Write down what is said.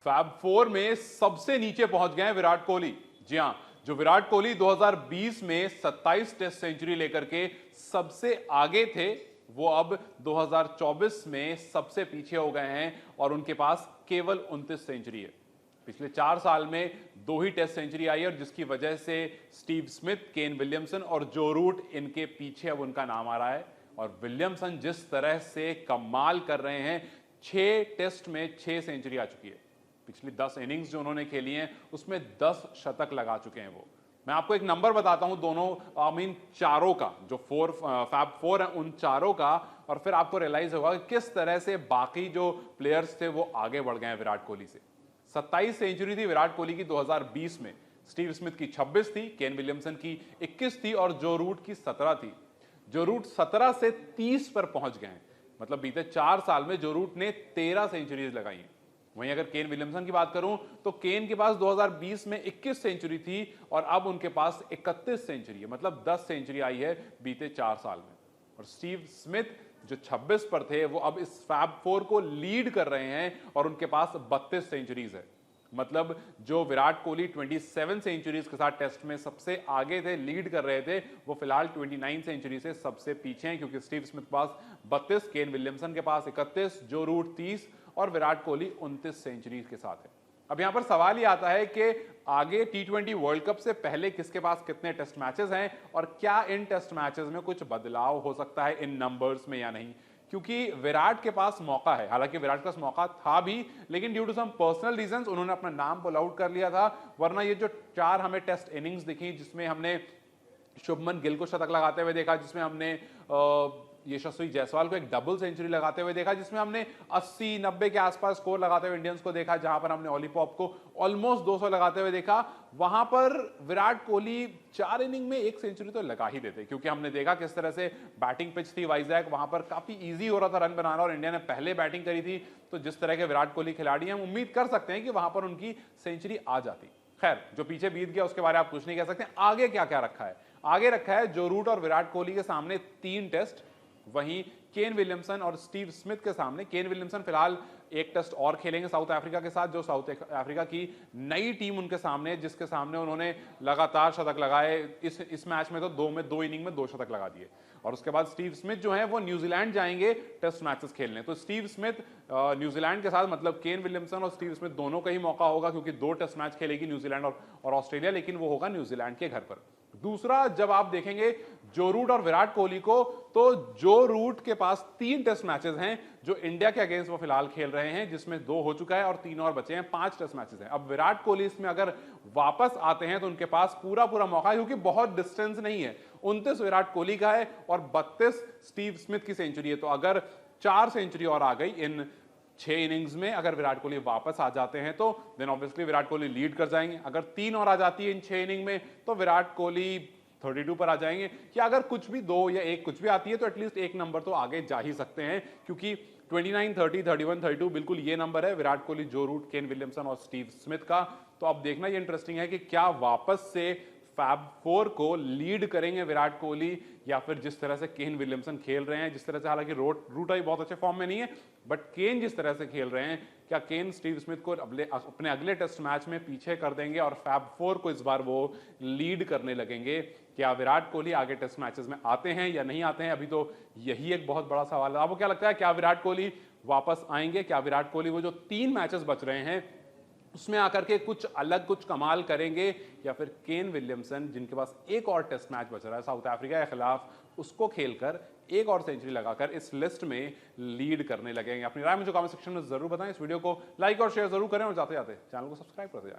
Fab four में सबसे नीचे पहुंच गए विराट कोहली। जी हां, जो विराट कोहली 2020 में 27 टेस्ट सेंचुरी लेकर के सबसे आगे थे, वो अब 2024 में सबसे पीछे हो गए हैं और उनके पास केवल 29 सेंचुरी है। पिछले 4 साल में 2 ही टेस्ट सेंचुरी आई है और जिसकी वजह से स्टीव स्मिथ, केन विलियमसन और जो रूट इनके पीछे अब उनका नाम आ रहा है। और विलियमसन जिस तरह से कमाल कर रहे हैं, 6 टेस्ट में 6 सेंचुरी आ चुकी है। पिछली 10 इनिंग्स जो उन्होंने खेली हैं उसमें 10 शतक लगा चुके हैं वो। मैं आपको एक नंबर बताता हूं दोनों चारों का, जो फैब फोर है उन चारों का, और फिर आपको रियलाइज होगा कि किस तरह से बाकी जो प्लेयर्स थे वो आगे बढ़ गए हैं विराट कोहली से। 27 सेंचुरी थी विराट कोहली की 2020 में, स्टीव स्मिथ की 26 थी, केन विलियमसन की 21 थी और जो रूट की 17 थी। जो रूट 17 से 30 पर पहुंच गए हैं, मतलब बीते 4 साल में जो रूट ने 13 सेंचुरीज लगाई हैं। वहीं अगर केन विलियमसन की बात करूं तो केन के पास 2020 में 21 सेंचुरी थी और अब उनके पास 31 सेंचुरी है, मतलब 10 सेंचुरी आई है बीते 4 साल में। और स्टीव स्मिथ जो 26 पर थे वो अब इस फैब फोर को लीड कर रहे हैं और उनके पास 32 सेंचुरीज है। मतलब जो विराट कोहली 27 सेंचुरीज के साथ टेस्ट में सबसे आगे थे, लीड कर रहे थे, वो फिलहाल 29 सेंचुरी से सबसे पीछे हैं, क्योंकि स्टीव स्मिथ के पास 32, केन विलियमसन के पास 31, जो रूट 30 और विराट कोहली 29 सेंचुरी के साथ है। अब यहां पर सवाल ये आता है कि आगे T20 वर्ल्ड कप से पहले किसके पास कितने टेस्ट मैचेस हैं और क्या इन टेस्ट मैचेस में कुछ बदलाव हो सकता है इन नंबर्स में या नहीं, क्योंकि विराट के पास मौका है। हालांकि विराट के पास मौका था भी, लेकिन due to some personal reasons उन्होंने अपना नाम पुल आउट कर लिया था। वरना ये जो 4 हमें टेस्ट इनिंग्स दिखी, जिसमें हमने शुभमन गिल को शतक लगाते हुए देखा, जिसमें हमने यशस्वी जायसवाल को एक डबल सेंचुरी लगाते हुए देखा, जिसमें हमने 80-90 के आसपास स्कोर लगाते हुए इंडियंस को देखा, जहां पर हमने ओली पॉप को ऑलमोस्ट 200 लगाते हुए देखा, वहां पर विराट कोहली 4 इनिंग में 1 सेंचुरी तो लगा ही देते, क्योंकि हमने देखा किस तरह से बैटिंग पिच थी वाइजैक, वहां पर काफी ईजी हो रहा था रन बनाना और इंडिया ने पहले बैटिंग करी थी। तो जिस तरह के विराट कोहली खिलाड़ी हैं, हम उम्मीद कर सकते हैं कि वहां पर उनकी सेंचुरी आ जाती। खैर, जो पीछे बीत गया उसके बारे में आप कुछ नहीं कह सकते। आगे क्या क्या रखा है? आगे रखा है जो रूट और विराट कोहली के सामने 3 टेस्ट, वहीं केन विलियमसन और स्टीव स्मिथ के सामने, केन विलियमसन फिलहाल 1 टेस्ट और खेलेंगे साउथ अफ्रीका के साथ, जो साउथ अफ्रीका की नई टीम उनके सामने, जिसके सामने उन्होंने लगातार शतक लगाए। इस मैच में तो 2 इनिंग में 2 शतक लगा दिए। और उसके बाद स्टीव स्मिथ जो है वो न्यूजीलैंड जाएंगे टेस्ट मैचेस खेलने। तो स्टीव स्मिथ न्यूजीलैंड के साथ, मतलब केन विलियमसन और स्टीव स्मिथ दोनों का ही मौका होगा, क्योंकि 2 टेस्ट मैच खेलेगी न्यूजीलैंड और ऑस्ट्रेलिया, लेकिन वो होगा न्यूजीलैंड के घर पर। दूसरा, जब आप देखेंगे जो रूट और विराट कोहली को, तो जो रूट के पास 3 टेस्ट मैचेस हैं जो इंडिया के अगेंस्ट वो फिलहाल खेल रहे हैं, जिसमें 2 हो चुका है और 3 और बचे हैं। 5 टेस्ट मैचेस हैं। अब विराट कोहली इसमें अगर वापस आते हैं तो उनके पास पूरा मौका है, क्योंकि बहुत डिस्टेंस नहीं है। 29 विराट कोहली का है और 32 स्टीव स्मिथ की सेंचुरी है। तो अगर 4 सेंचुरी और आ गई इन 6 इनिंग्स में, अगर विराट कोहली वापस आ जाते हैं तो then obviously Virat Kohli lead कर जाएंगे। अगर 3 और आ जाती है इन 6 इनिंग में तो विराट कोहली 32 पर आ जाएंगे, या अगर कुछ भी 2 या 1 कुछ भी आती है तो एटलीस्ट 1 नंबर तो आगे जा ही सकते हैं, क्योंकि 29, 30, 31, 32 बिल्कुल ये नंबर है विराट कोहली, जो रूट, केन विलियमसन और स्टीव स्मिथ का। तो अब देखना ये इंटरेस्टिंग है कि क्या वापस से फैब फोर को लीड करेंगे विराट कोहली, या फिर जिस तरह से केन विलियमसन खेल रहे हैं, जिस तरह से, हालांकि रूट अभी बहुत अच्छे फॉर्म में नहीं है, बट केन जिस तरह से खेल रहे हैं, क्या केन स्टीव स्मिथ को अपने अगले टेस्ट मैच में पीछे कर देंगे और फैब फोर को इस बार वो लीड करने लगेंगे? क्या विराट कोहली आगे टेस्ट मैचेस में आते हैं या नहीं आते हैं? अभी तो यही एक बहुत बड़ा सवाल है। आपको क्या लगता है, क्या विराट कोहली वापस आएंगे? क्या विराट कोहली वो जो 3 मैचेस बच रहे हैं उसमें आकर के कुछ अलग, कुछ कमाल करेंगे, या फिर केन विलियमसन, जिनके पास 1 और टेस्ट मैच बच रहा है साउथ अफ्रीका के खिलाफ, उसको खेलकर 1 और सेंचुरी लगाकर इस लिस्ट में लीड करने लगेंगे? अपनी राय मुझे कमेंट सेक्शन में जरूर बताएं। इस वीडियो को लाइक और शेयर जरूर करें और जाते जाते चैनल को सब्सक्राइब करते जाएं।